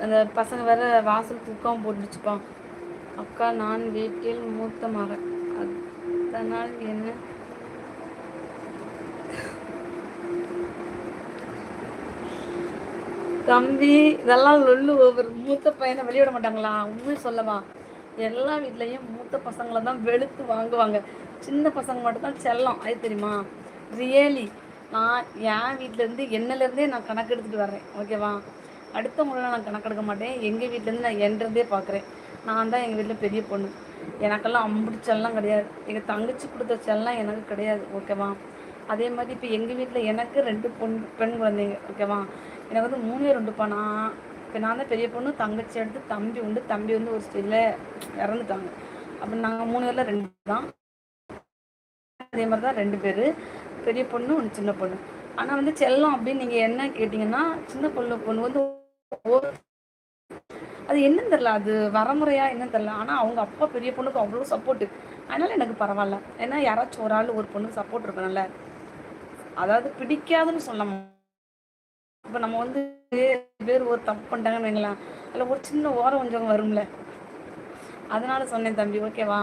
அந்த பசங்க வேற வாசல் தூக்கம் போட்டுச்சுப்பான். அக்கா, நான் வீட்டில் மூத்த மகன், அதனால் என்ன தம்பி இதெல்லாம் லொல்லு. ஒவ்வொரு மூத்த பையனை வெளியிட மாட்டாங்களா? உண்மை சொல்லவா, எல்லா வீட்லேயும் மூத்த பசங்களை தான் வெளுத்து வாங்குவாங்க. சின்ன பசங்க மட்டும்தான் செல்லம். அது தெரியுமா? ரியலி நான் என் வீட்டிலேருந்து என்னிலேருந்தே நான் கணக்கு எடுத்துகிட்டு வரேன். ஓகேவா? அடுத்தவங்கள நான் கணக்கெடுக்க மாட்டேன். எங்கள் வீட்டிலேருந்து நான் என்றதே பார்க்குறேன். நான் தான் எங்கள் வீட்டில் பெரிய பொண்ணு. எனக்கெல்லாம் அம்புடி செல்லம் கிடையாது. எங்கள் தங்கச்சி கொடுத்த செல்லம் எனக்கு கிடையாது. ஓகேவா? அதே மாதிரி இப்போ எங்கள் வீட்டில் எனக்கு 2 பெண் குழந்தைங்க. ஓகேவா? எனக்கு வந்து 3 2 நான் இப்போ நான் தான் பெரிய பொண்ணு. தங்கச்சி எடுத்து தம்பி உண்டு. தம்பி வந்து ஒரு ஸ்டேஜில் இறந்துட்டாங்க. அப்போ நாங்கள் 3 பேரில் 2 தான். அதே மாதிரி தான் 2 பேர், பெரிய பொண்ணு ஒன்று சின்ன பொண்ணு. ஆனால் வந்து செல்லம் அப்படின்னு நீங்கள் என்ன கேட்டிங்கன்னா, சின்ன பொண்ணு வந்து அது என்னன்னு தெரில, அது வரமுறையா என்னன்னு தெரில. ஆனால் அவங்க அப்பா பெரிய பொண்ணுக்கு அவ்வளோ சப்போர்ட்டு. அதனால எனக்கு பரவாயில்ல. ஏன்னா யாராச்சும் ஒரு ஆள் ஒரு பொண்ணுக்கு சப்போர்ட் இருக்கணும்ல. அதாவது பிடிக்காதுன்னு சொல்ல, இப்போ நம்ம வந்து பேர் ஒரு தப்பு பண்ணிட்டாங்கன்னு வைங்களேன், அதில் ஒரு சின்ன ஓரம் கொஞ்சம் வரும்ல. அதனால சொன்னேன் தம்பி. ஓகேவா?